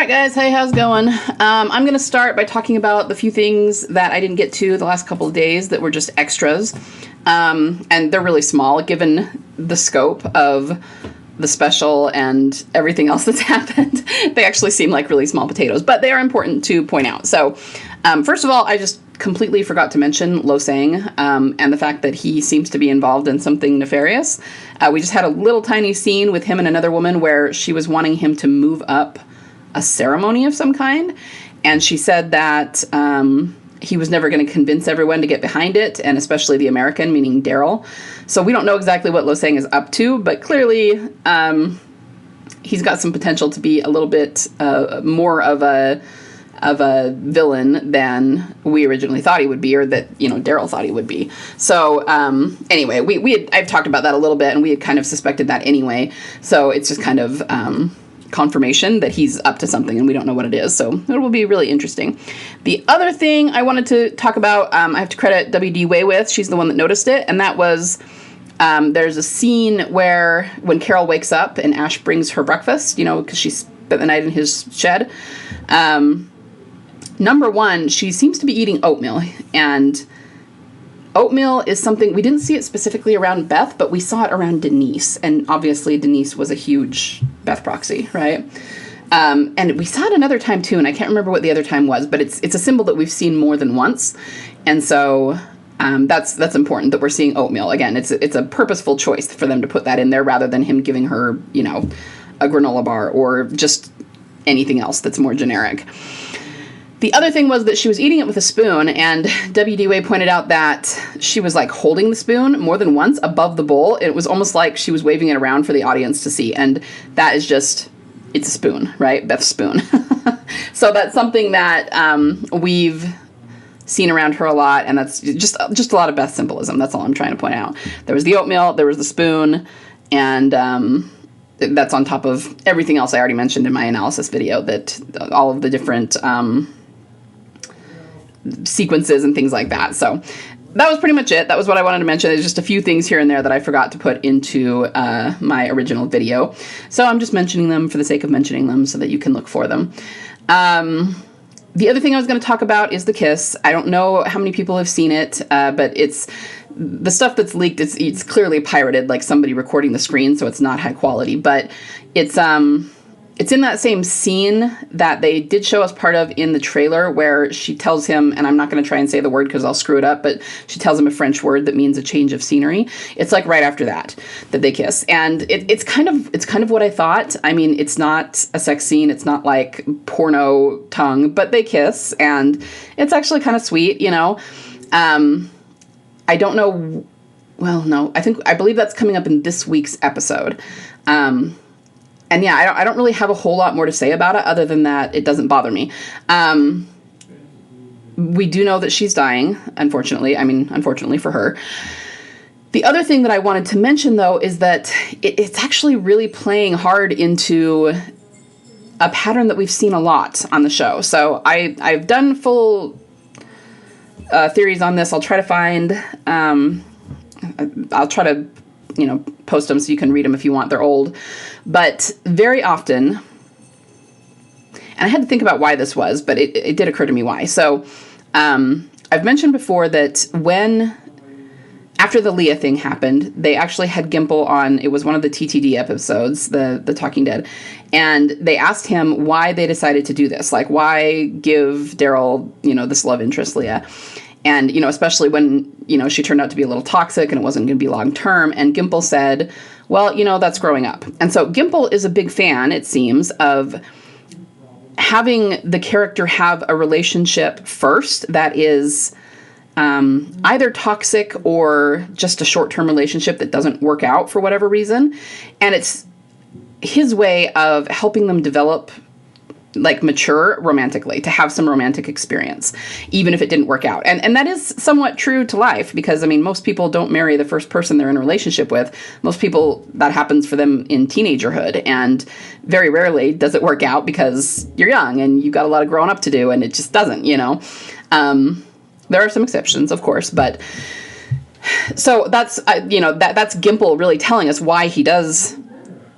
Alright guys, hey, how's it going? I'm going to start by talking about the few things that I didn't get to the last couple of days that were just extras. And they're really small, given the scope of the special and everything else that's happened. They actually seem like really small potatoes, but they are important to point out. So, first of all, I just completely forgot to mention Loang, and the fact that he seems to be involved in something nefarious. We just had a little tiny scene with him and another woman where she was wanting him to move up a ceremony of some kind, and she said that he was never going to convince everyone to get behind it, and especially the American, meaning Daryl. So we don't know exactly what Loang is up to, but clearly he's got some potential to be a little bit more of a villain than we originally thought he would be, or that, Daryl thought he would be. So anyway, I've talked about that a little bit, and we had kind of suspected that anyway. So it's just kind of confirmation that he's up to something, and we don't know what it is. So it will be really interesting. The other thing I wanted to talk about, I have to credit W.D. Way with. She's the one that noticed it, and that was there's a scene where when Carol wakes up and Ash brings her breakfast, because she spent the night in his shed. Number one, she seems to be eating oatmeal, and oatmeal is something, we didn't see it specifically around Beth, but we saw it around Denise, and obviously Denise was a huge Beth proxy, right? And we saw it another time too, and I can't remember what the other time was, but it's a symbol that we've seen more than once, and so that's important that we're seeing oatmeal. Again, it's a purposeful choice for them to put that in there rather than him giving her, a granola bar or just anything else that's more generic. The other thing was that she was eating it with a spoon, and W.D. Way pointed out that she was like holding the spoon more than once above the bowl. It was almost like she was waving it around for the audience to see, and that is just, it's a spoon, right? Beth's spoon. So that's something that we've seen around her a lot, and that's just a lot of Beth symbolism. That's all I'm trying to point out. There was the oatmeal, there was the spoon, and that's on top of everything else I already mentioned in my analysis video, that all of the different sequences and things like that. So that was pretty much it. That was what I wanted to mention. There's just a few things here and there that I forgot to put into my original video. So I'm just mentioning them for the sake of mentioning them so that you can look for them. The other thing I was going to talk about is the kiss. I don't know how many people have seen it, but it's the stuff that's leaked. It's clearly pirated, like somebody recording the screen, so it's not high quality. But it's in that same scene that they did show us part of in the trailer, where she tells him, and I'm not going to try and say the word because I'll screw it up, but she tells him a French word that means a change of scenery. It's like right after that they kiss, and it's kind of what I thought. I mean, it's not a sex scene, it's not like porno tongue, but they kiss, and it's actually kind of sweet, I don't know. Well, no, I believe that's coming up in this week's episode. And yeah, I don't really have a whole lot more to say about it other than that it doesn't bother me. We do know that she's dying, unfortunately. I mean, unfortunately for her. The other thing that I wanted to mention, though, is that it's actually really playing hard into a pattern that we've seen a lot on the show. So I've done full theories on this. I'll try to find... I'll try to post them so you can read them if you want. They're old. But very often, and I had to think about why this was, but it did occur to me why. So I've mentioned before that after the Leah thing happened, they actually had Gimple on. It was one of the TTD episodes, the Talking Dead, and they asked him why they decided to do this. Like, why give Daryl, this love interest, Leah? And, especially when, she turned out to be a little toxic and it wasn't going to be long term. And Gimple said, well, that's growing up. And so Gimple is a big fan, it seems, of having the character have a relationship first that is either toxic or just a short-term relationship that doesn't work out for whatever reason. And it's his way of helping them develop, like, mature romantically, to have some romantic experience, even if it didn't work out. And that is somewhat true to life, because, I mean, most people don't marry the first person they're in a relationship with. Most people, that happens for them in teenagerhood, and very rarely does it work out because you're young and you've got a lot of growing up to do, and it just doesn't, There are some exceptions, of course, but... So that's, that's Gimple really telling us why he does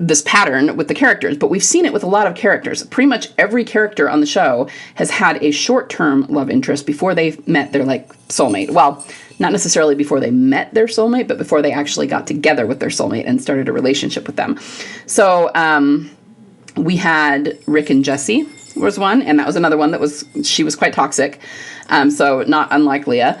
this pattern with the characters, but we've seen it with a lot of characters. Pretty much every character on the show has had a short-term love interest before they met their like soulmate. Well, not necessarily before they met their soulmate, but before they actually got together with their soulmate and started a relationship with them. So we had Rick and Jesse was one, and that was another one she was quite toxic. So not unlike Leah.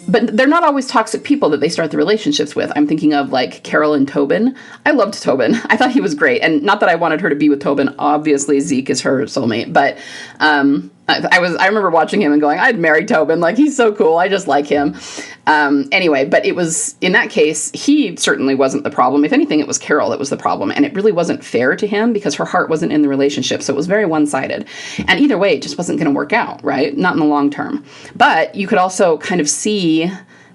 But they're not always toxic people that they start the relationships with. I'm thinking of like Carol and Tobin. I loved Tobin. I thought he was great. And not that I wanted her to be with Tobin. Obviously, Zeke is her soulmate. But I remember watching him and going, I'd marry Tobin. Like, he's so cool. I just like him. Anyway, but it was, in that case, he certainly wasn't the problem. If anything, it was Carol that was the problem. And it really wasn't fair to him because her heart wasn't in the relationship. So it was very one-sided. And either way, it just wasn't going to work out, right? Not in the long term. But you could also kind of see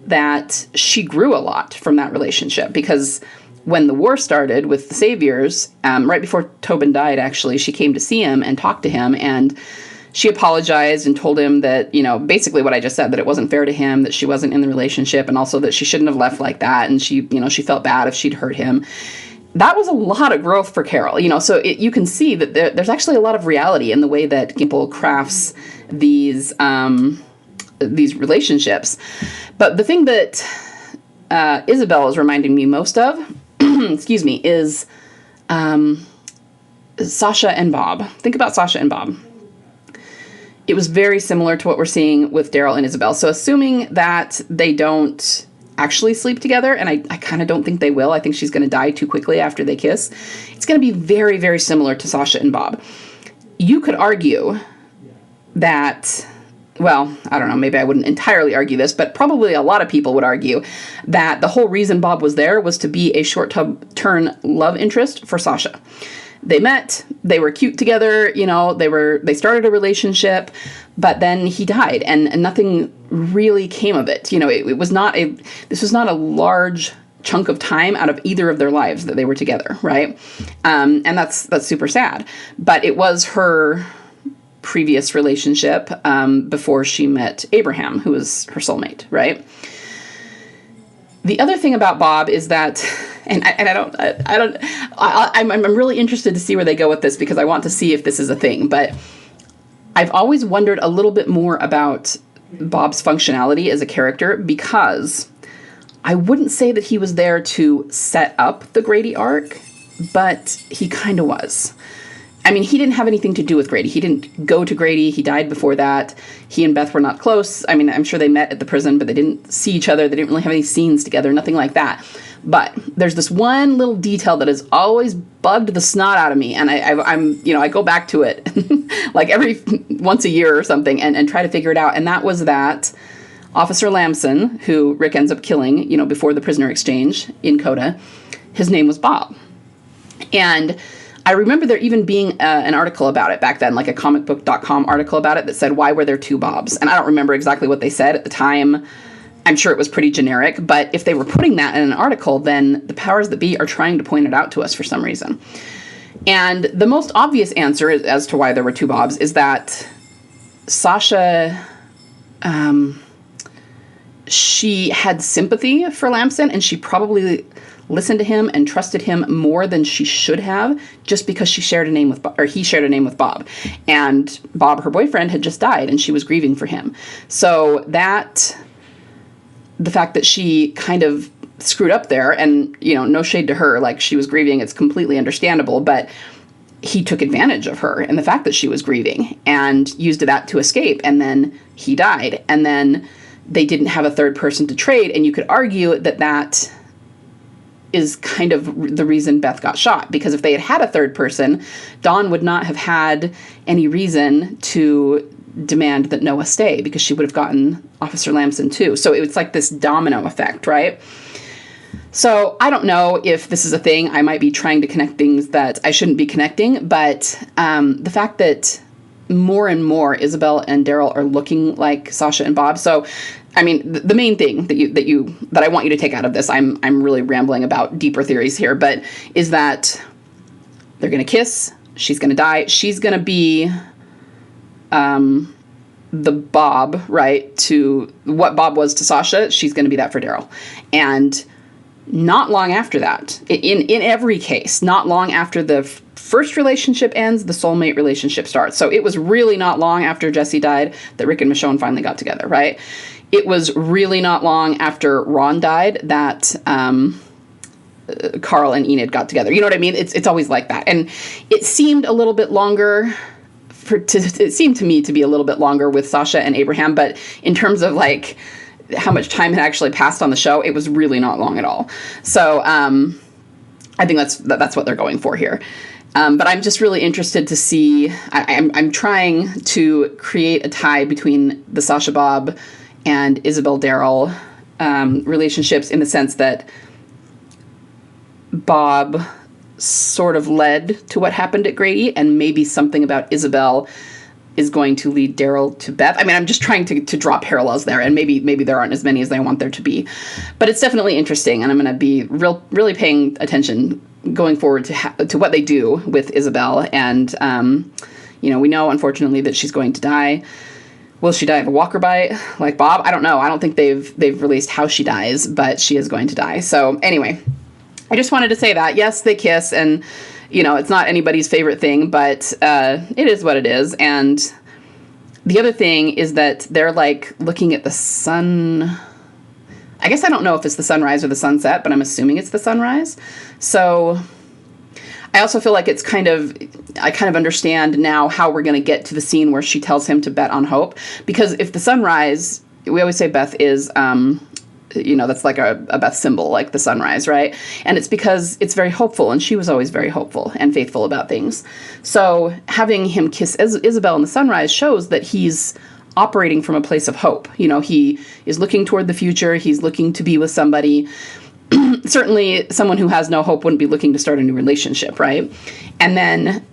that she grew a lot from that relationship because when the war started with the Saviors, right before Tobin died, actually, she came to see him and talked to him, and she apologized and told him that, basically what I just said, that it wasn't fair to him, that she wasn't in the relationship, and also that she shouldn't have left like that, and she felt bad if she'd hurt him. That was a lot of growth for Carol, so you can see that there's actually a lot of reality in the way that Gimple crafts these relationships. But the thing that Isabelle is reminding me most of, excuse me, is Sasha and Bob. Think about Sasha and Bob. It was very similar to what we're seeing with Daryl and Isabelle. So assuming that they don't actually sleep together, and I kind of don't think they will. I think she's going to die too quickly after they kiss. It's going to be very, very similar to Sasha and Bob. You could argue that, well, I don't know, maybe I wouldn't entirely argue this, but probably a lot of people would argue that the whole reason Bob was there was to be a short-term love interest for Sasha. They met, they were cute together, they started a relationship, but then he died and nothing really came of it. This was not a large chunk of time out of either of their lives that they were together, right? And that's super sad. But it was her previous relationship before she met Abraham, who was her soulmate, right? The other thing about Bob is that, I'm really interested to see where they go with this because I want to see if this is a thing, but I've always wondered a little bit more about Bob's functionality as a character because I wouldn't say that he was there to set up the Grady arc, but he kind of was. I mean, he didn't have anything to do with Grady. He didn't go to Grady. He died before that. He and Beth were not close. I mean, I'm sure they met at the prison, but they didn't see each other. They didn't really have any scenes together, nothing like that. But there's this one little detail that has always bugged the snot out of me. And I go back to it like once a year or something and try to figure it out. And that was that Officer Lamson, who Rick ends up killing, before the prisoner exchange in Coda, his name was Bob. And I remember there even being an article about it back then, like a comicbook.com article about it that said, why were there two Bobs? And I don't remember exactly what they said at the time. I'm sure it was pretty generic, but if they were putting that in an article, then the powers that be are trying to point it out to us for some reason. And the most obvious answer as to why there were two Bobs is that Sasha, she had sympathy for Lamson, and she probably listened to him and trusted him more than she should have, just because he shared a name with Bob. And Bob, her boyfriend, had just died, and she was grieving for him. So the fact that she kind of screwed up there, and, no shade to her, like, she was grieving, it's completely understandable, but he took advantage of her and the fact that she was grieving and used that to escape, and then he died, and then they didn't have a third person to trade, and you could argue that is kind of the reason Beth got shot, because if they had had a third person, Dawn would not have had any reason to demand that Noah stay, because she would have gotten Officer Lamson too. So it was like this domino effect, right? So I don't know if this is a thing. I might be trying to connect things that I shouldn't be connecting, but the fact that more and more Isabelle and Daryl are looking like Sasha and Bob. So, I mean, the main thing that I want you to take out of this, I'm really rambling about deeper theories here, but is that they're going to kiss. She's going to die. She's going to be the Bob, right? To what Bob was to Sasha, she's going to be that for Daryl. And not long after that. In every case, not long after the first relationship ends, the soulmate relationship starts. So it was really not long after Jesse died that Rick and Michonne finally got together, right? It was really not long after Ron died that Carl and Enid got together. You know what I mean? It's always like that. And it seemed a little bit longer it seemed to me to be a little bit longer with Sasha and Abraham, but in terms of like how much time had actually passed on the show, it was really not long at all. So I think that's what they're going for here. But I'm just really interested to see. I'm trying to create a tie between the Sasha Bob and Isabelle Daryl relationships, in the sense that Bob sort of led to what happened at Grady, and maybe something about Isabelle is going to lead Daryl to Beth. I mean, I'm just trying to draw parallels there, and maybe there aren't as many as I want there to be. But it's definitely interesting, and I'm going to be really paying attention going forward to what they do with Isabelle. And, we know, unfortunately, that she's going to die. Will she die of a walker bite like Bob? I don't know. I don't think they've released how she dies, but she is going to die. So anyway, I just wanted to say that. Yes, they kiss, and, it's not anybody's favorite thing, but it is what it is. And the other thing is that they're, like, looking at the sun. I guess I don't know if it's the sunrise or the sunset, but I'm assuming it's the sunrise. So I also feel like I kind of understand now how we're going to get to the scene where she tells him to bet on hope. Because if the sunrise, we always say Beth is, that's like a Beth symbol, like the sunrise, right? And it's because it's very hopeful, and she was always very hopeful and faithful about things. So having him kiss Isabelle in the sunrise shows that he's operating from a place of hope. He is looking toward the future. He's looking to be with somebody. Certainly someone who has no hope wouldn't be looking to start a new relationship, right? And then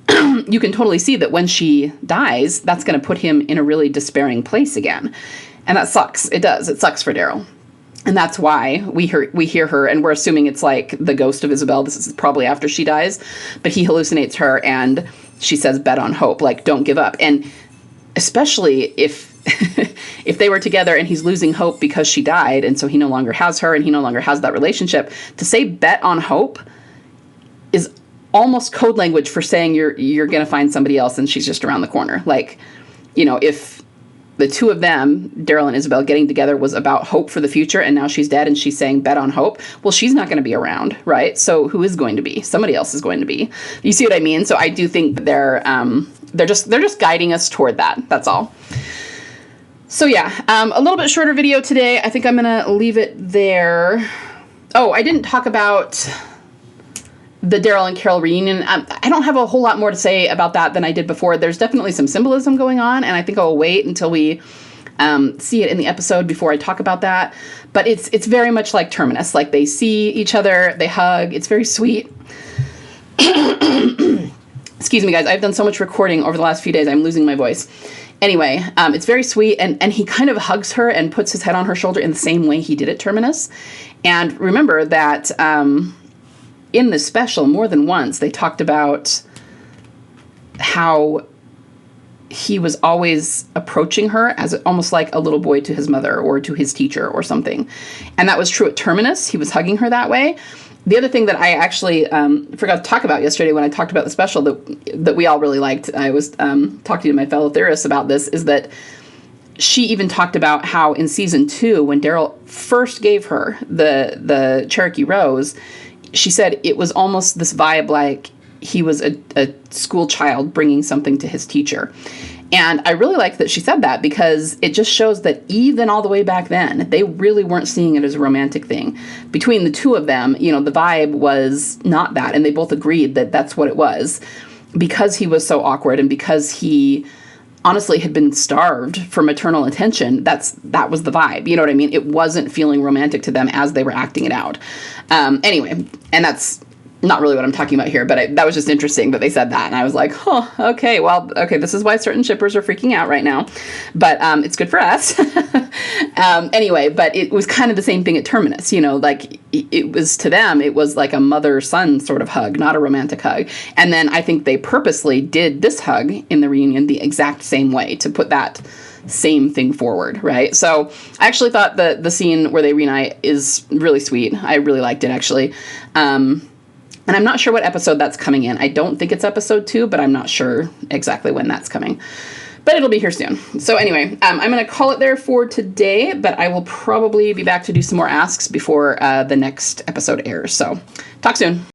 you can totally see that when she dies, that's going to put him in a really despairing place again. And that sucks. It does. It sucks for Daryl. And that's why we hear her, and we're assuming it's like the ghost of Isabelle. This is probably after she dies, but he hallucinates her, and she says, bet on hope, like, don't give up. And especially if if they were together and he's losing hope because she died, and so he no longer has her and he no longer has that relationship, to say bet on hope is almost code language for saying you're going to find somebody else and she's just around the corner. Like, if the two of them, Daryl and Isabelle, getting together was about hope for the future, and now she's dead and she's saying bet on hope, well, she's not going to be around, right? So who is going to be? Somebody else is going to be. You see what I mean? So I do think they're just guiding us toward that. That's all. So yeah, a little bit shorter video today. I think I'm going to leave it there. Oh, I didn't talk about the Daryl and Carol reunion. I don't have a whole lot more to say about that than I did before. There's definitely some symbolism going on, and I think I'll wait until we see it in the episode before I talk about that. But it's very much like Terminus. Like, they see each other, they hug. It's very sweet. Excuse me, guys. I've done so much recording over the last few days. I'm losing my voice. Anyway, it's very sweet, and he kind of hugs her and puts his head on her shoulder in the same way he did at Terminus. And remember that in this special, more than once, they talked about how he was always approaching her as almost like a little boy to his mother or to his teacher or something. And that was true at Terminus. He was hugging her that way. The other thing that I actually forgot to talk about yesterday when I talked about the special that we all really liked, I was talking to my fellow theorists about this, is that she even talked about how in season 2, when Daryl first gave her the Cherokee Rose, she said it was almost this vibe like he was a school child bringing something to his teacher. And I really like that she said that, because it just shows that even all the way back then, they really weren't seeing it as a romantic thing. Between the two of them, the vibe was not that, and they both agreed that that's what it was. Because he was so awkward, and because he honestly had been starved for maternal attention, that was the vibe. You know what I mean? It wasn't feeling romantic to them as they were acting it out. Anyway, and that's not really what I'm talking about here, but that was just interesting that they said that. And I was like, okay, well, okay, this is why certain shippers are freaking out right now. But it's good for us. Anyway, but it was kind of the same thing at Terminus, like it was to them, it was like a mother-son sort of hug, not a romantic hug. And then I think they purposely did this hug in the reunion the exact same way to put that same thing forward, right? So I actually thought the scene where they reunite is really sweet. I really liked it, actually. And I'm not sure what episode that's coming in. I don't think it's episode 2, but I'm not sure exactly when that's coming. But it'll be here soon. So anyway, I'm going to call it there for today, but I will probably be back to do some more asks before the next episode airs. So talk soon.